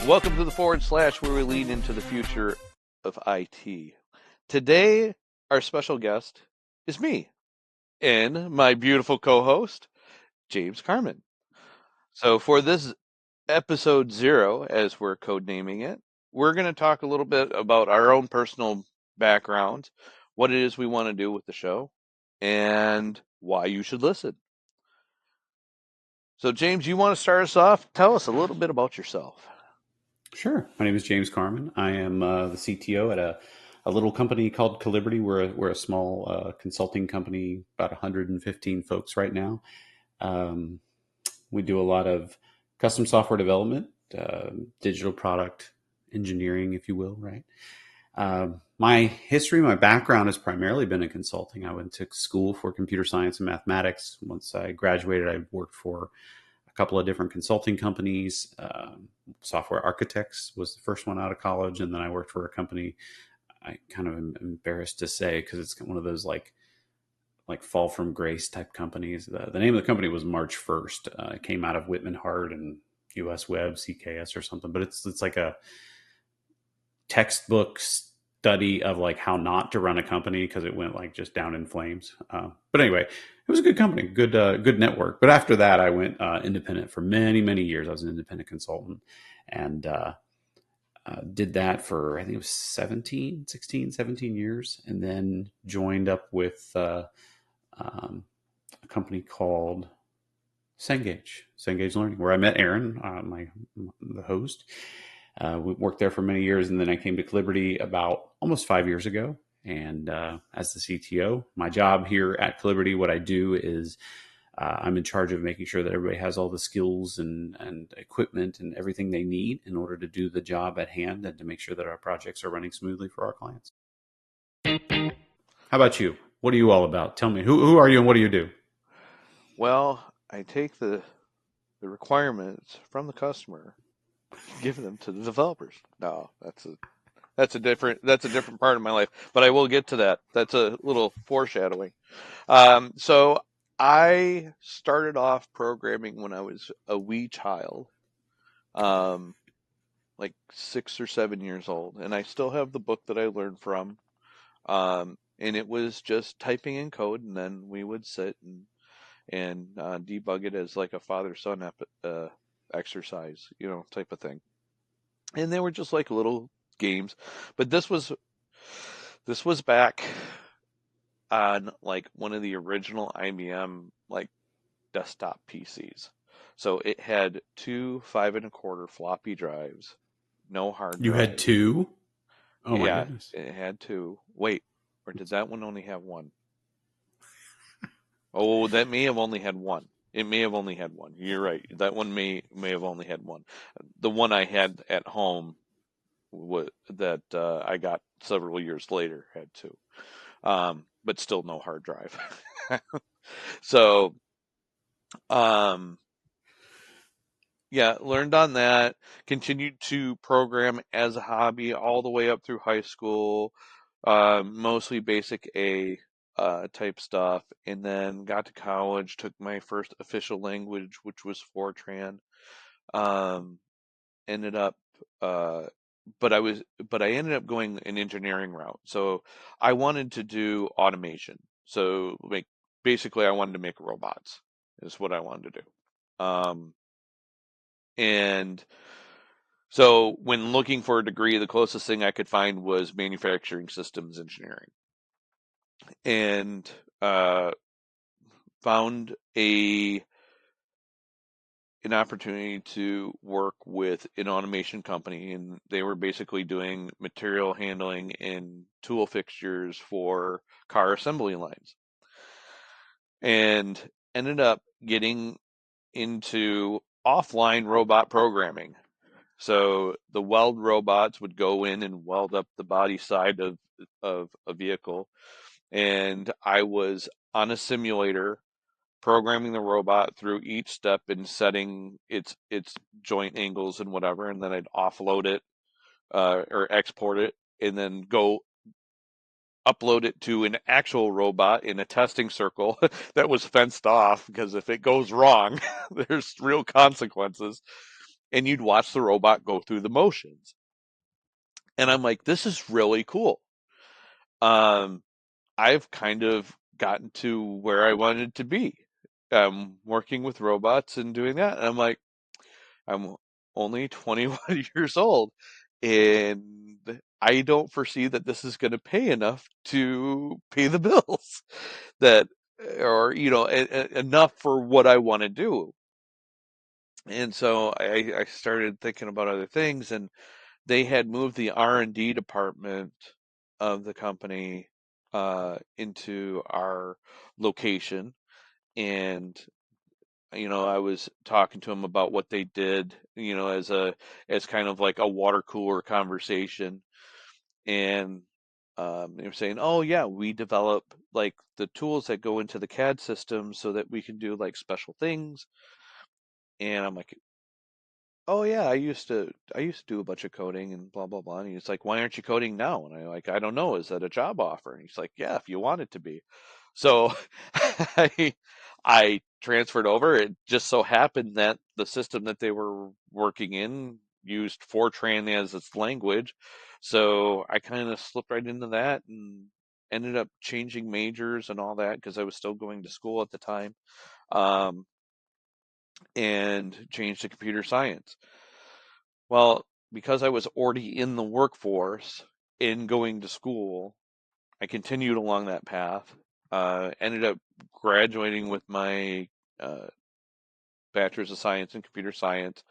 Welcome to the forward slash where we lean into the future of IT. Today, our special guest is me and my beautiful co host, James Carmen. So, for this episode 0, as we're codenaming it, we're going to talk a little bit about our own personal background, what it is we want to do with the show, and why you should listen. So, James, you want to start us off? Tell us a little bit about yourself. Sure. My name is James Carmen. I am the CTO at a little company called Calibrity. We're a small consulting company, about 115 folks right now. Um, we do a lot of custom software development, digital product engineering, if you will, right? My history, my background has primarily been in consulting. I went to school for computer science and mathematics. Once I graduated, I worked for a couple of different consulting companies. Software Architects was the first one out of college, and then I worked for a company. I kind of am embarrassed to say because it's one of those like fall from grace type companies. The name of the company was March 1st. It came out of Whitman Hart and US Web, CKS or something, but it's like a textbook study of like how not to run a company because it went like just down in flames. But anyway, it was a good company, good network. But after that, I went independent for many years. I was an independent consultant and did that for I think it was 17 years, and then joined up with a company called Cengage Learning, where I met Aaron, the host. We worked there for many years, and then I came to Calibrity about almost 5 years ago. And as the CTO, my job here at Calibrity, what I do is I'm in charge of making sure that everybody has all the skills and equipment and everything they need in order to do the job at hand and to make sure that our projects are running smoothly for our clients. How about you? What are you all about? Tell me, who are you and what do you do? Well, I take the requirements from the customer, give them to the developers. No, that's a different part of my life, but I will get to that. That's a little foreshadowing. So I started off programming when I was a wee child, um, like 6 or 7 years old, and I still have the book that I learned from. And it was just typing in code, and then we would sit and debug it as like a father-son exercise, type of thing. And they were just like little games. But this was back on like one of the original IBM like desktop PCs. So it had two 5 1/4 floppy drives, no hard You had drive. two? Oh my Yeah, goodness. it had two. Wait, or did that one only have one? Oh, that may have only had one. It may have only had one. You're right. That one may have only had one. The one I had at home that I got several years later had two, but still no hard drive. So, um, yeah, learned on that. Continued to program as a hobby all the way up through high school, mostly basic A type stuff, and then got to college. Took my first official language, which was Fortran. Um, ended up uh but I ended up going an engineering route. So I wanted to do automation. So like basically I wanted to make robots is what I wanted to do. And so when looking for a degree, the closest thing I could find was manufacturing systems engineering. And found an opportunity to work with an automation company, and they were basically doing material handling and tool fixtures for car assembly lines, and ended up getting into offline robot programming. So the weld robots would go in and weld up the body side of a vehicle, and I was on a simulator programming the robot through each step and setting its joint angles and whatever, and then I'd offload it or export it, and then go upload it to an actual robot in a testing circle that was fenced off because if it goes wrong, there's real consequences. and you'd watch the robot go through the motions. And I'm like, this is really cool. Um, I've kind of gotten to where I wanted to be, working with robots and doing that. And I'm like, I'm only 21 years old, and I don't foresee that this is going to pay enough to pay the bills that, or, enough for what I want to do. And so I started thinking about other things, and they had moved the R&D department of the company into our location. And I was talking to them about what they did, as kind of like a water cooler conversation. And they were saying, oh yeah, we develop like the tools that go into the CAD system so that we can do like special things. And I'm like, oh yeah, I used to do a bunch of coding and blah blah blah. And he's like, why aren't you coding now? And I'm like, I don't know. Is that a job offer? And he's like, yeah, if you want it to be. So I I transferred over. It just so happened that the system that they were working in used Fortran as its language. So I kind of slipped right into that and ended up changing majors and all that because I was still going to school at the time. Um, and changed to computer science. Well, because I was already in the workforce in going to school, I continued along that path. Ended up graduating with my uh, bachelor's of science in computer science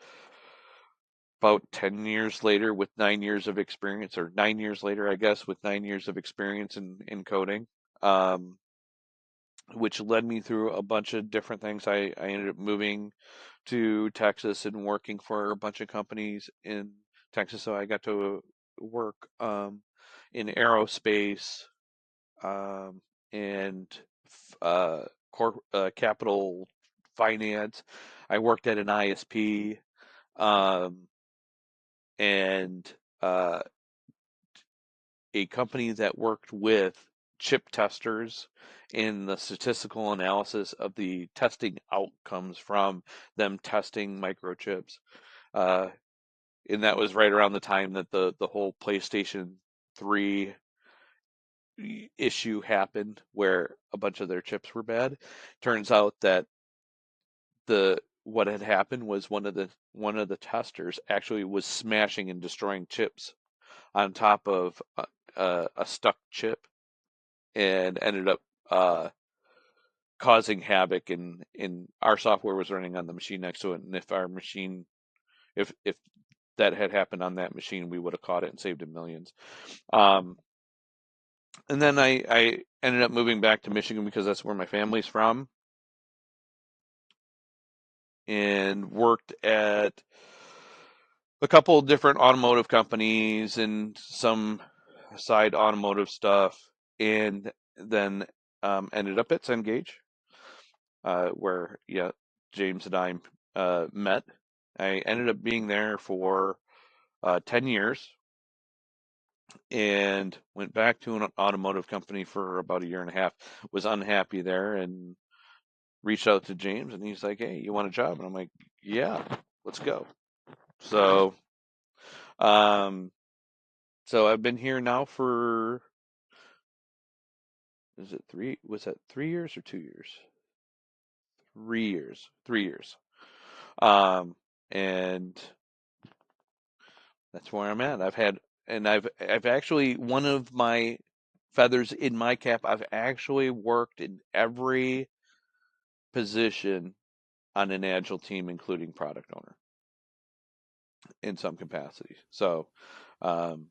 about 10 years later with 9 years of experience, or 9 years later, I guess, with 9 years of experience in coding, um, which led me through a bunch of different things. I ended up moving to Texas and working for a bunch of companies in Texas. So I got to work in aerospace, um, and capital finance. I worked at an ISP, um, and uh, a company that worked with chip testers in the statistical analysis of the testing outcomes from them testing microchips. Uh, and that was right around the time that the whole PlayStation 3 issue happened, where a bunch of their chips were bad. Turns out that the what had happened was one of the testers actually was smashing and destroying chips on top of a stuck chip, and ended up uh, causing havoc. In our software was running on the machine next to it, and if that had happened on that machine, we would have caught it and saved him millions. Um, and then I ended up moving back to Michigan because that's where my family's from, and worked at a couple of different automotive companies and some side automotive stuff, and then ended up at Cengage, where, yeah, James and I met. I ended up being there for 10 years, and went back to an automotive company for about a year and a half. Was unhappy there, and reached out to James, and he's like, "Hey, you want a job?" And I'm like, "Yeah, let's go." So, um, so I've been here now for, is it three? Was that 3 years or 2 years? 3 years. 3 years. Um, and that's where I'm at. I've actually, one of my feathers in my cap, I've actually worked in every position on an agile team, including product owner in some capacity. So, um,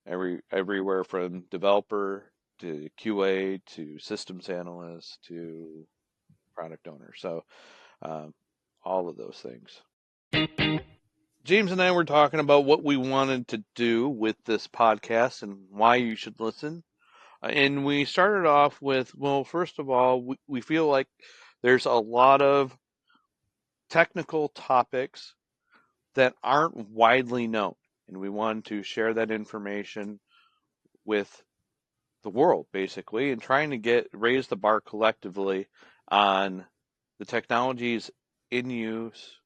everywhere from developer to QA to systems analyst to product owner. So, um, all of those things. James and I were talking about what we wanted to do with this podcast and why you should listen. And we started off with, well, first of all, we feel like there's a lot of technical topics that aren't widely known. And we wanted to share that information with the world, basically, and trying to raise the bar collectively on the technologies in use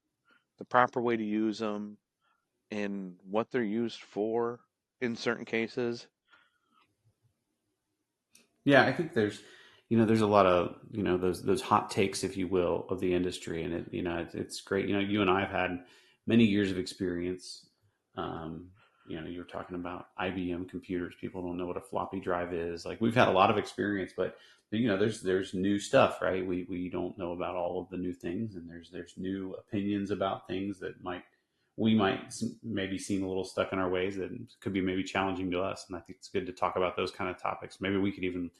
the proper way to use them, and what they're used for in certain cases. Yeah, I think there's a lot of, those hot takes, if you will, of the industry, and it's great. You and I have had many years of experience. Um, you were talking about IBM computers. People don't know what a floppy drive is. Like, we've had a lot of experience, but there's new stuff, right? We don't know about all of the new things, and there's new opinions about things that we might maybe seem a little stuck in our ways, that could be maybe challenging to us. And I think it's good to talk about those kind of topics. Maybe we could even,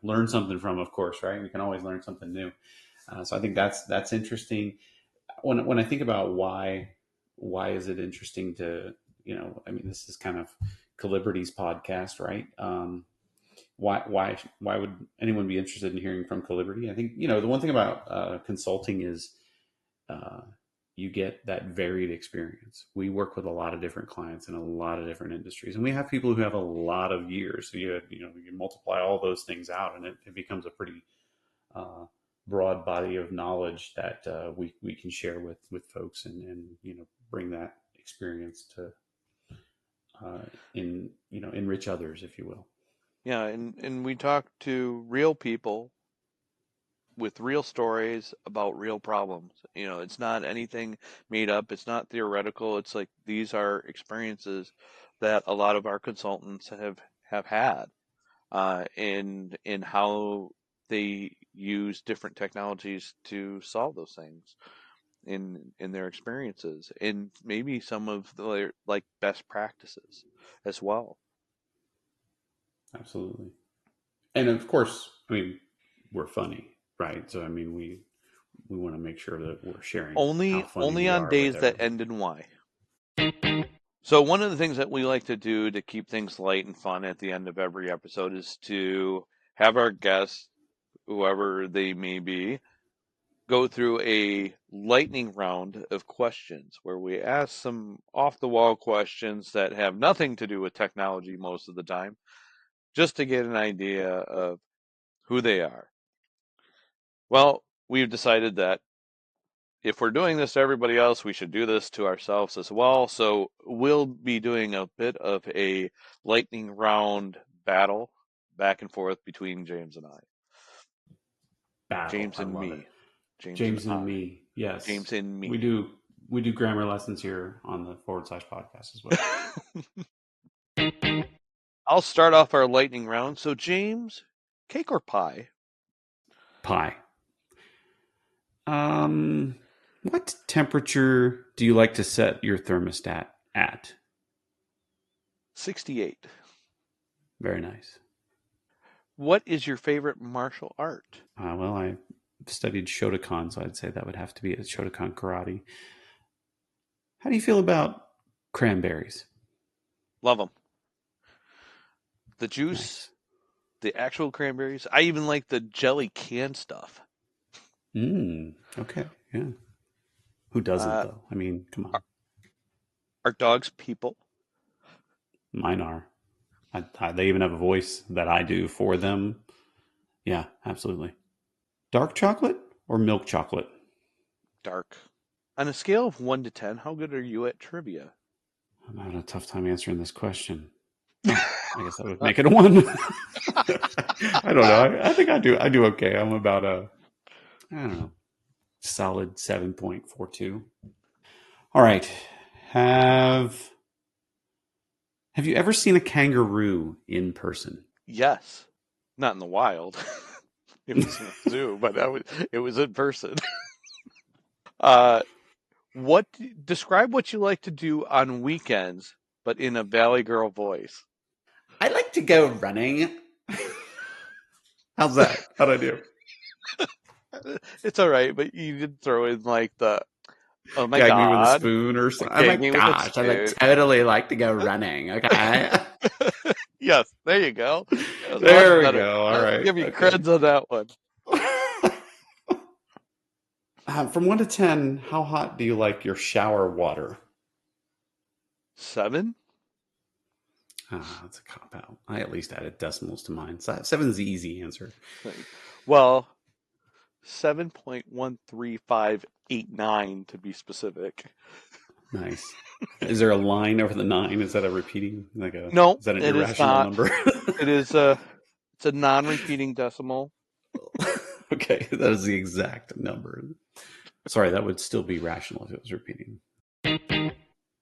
learn something from, of course, right? We can always learn something new. So I think that's interesting. When I think about why is it interesting to, I mean, this is kind of Calibrity's podcast, right? Why would anyone be interested in hearing from Calibrity? I think, the one thing about consulting is, uh, you get that varied experience. We work with a lot of different clients in a lot of different industries, and we have people who have a lot of years. So you multiply all those things out, and it becomes a pretty uh, broad body of knowledge that we can share with folks, and bring that experience to enrich others, if you will. Yeah, and we talk to real people with real stories about real problems. It's not anything made up, it's not theoretical. It's like these are experiences that a lot of our consultants have had, in how they use different technologies to solve those things in their experiences, and maybe some of the like best practices as well. Absolutely. And of course, I mean, we're funny, right? So I mean, we want to make sure that we're sharing how funny Only we on are with days that everybody. end in Y. So one of the things that we like to do to keep things light and fun at the end of every episode is to have our guests, whoever they may be, go through a lightning round of questions where we ask some off the wall questions that have nothing to do with technology most of the time, just to get an idea of who they are. Well, we've decided that if we're doing this to everybody else, we should do this to ourselves as well. So we'll be doing a bit of a lightning round battle back and forth between James and I. Battle, James I and love it. me. James and James and I. me, James yes, and we me. do. We do grammar lessons here on the forward slash podcast as well. I'll start off our lightning round. So, James, cake or pie? Pie. Um, what temperature do you like to set your thermostat at? 68. Very nice. What is your favorite martial art? Well, I studied Shotokan, so I'd say that would have to be a Shotokan karate. How do you feel about cranberries? Love them. The juice, Nice. the actual cranberries. I even like the jelly can stuff. Okay. Yeah. Who doesn't Uh, though? I mean, come are, on. are dogs people? Mine are. They even have a voice that I do for them. Yeah, absolutely. Dark chocolate or milk chocolate? Dark. On a scale of 1 to 10, how good are you at trivia? I'm having a tough time answering this question. Oh, I guess that would make it a one. I don't know. I think I do. I do okay. I'm about I don't know, solid 7.42. All right. Have Have you ever seen a kangaroo in person? Yes. Not in the wild. It was in a zoo, but it was in person. Uh, what describe what you like to do on weekends, but in a Valley Girl voice? I like to go running. How's that? How'd I do? It's all right, but you did throw in like the oh my Gag me with a god, spoon or like something. Oh my gag me with a gosh, I like spoon. totally like to go running. Okay. Yes, there you go. That was much There we better. go. All I'll right. give you Okay. creds on that one. From 1 to 10, how hot do you like your shower water? 7? That's a cop out. I at least added decimals to mine. Seven's the easy answer. Well, 7.13589 to be specific. Nice. Is there a line over the 9? Is that a repeating? No, Is that an it is irrational not. number? It is it's a non-repeating decimal. Okay, that is the exact number. Sorry, that would still be rational if it was repeating.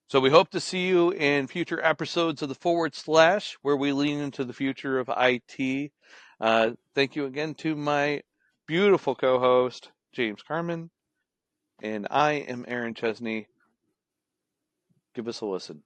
So we hope to see you in future episodes of the Forward Slash, where we lean into the future of IT. Thank you again to my beautiful co-host, James Carmen, and I am Aaron Chesney. Give us a listen.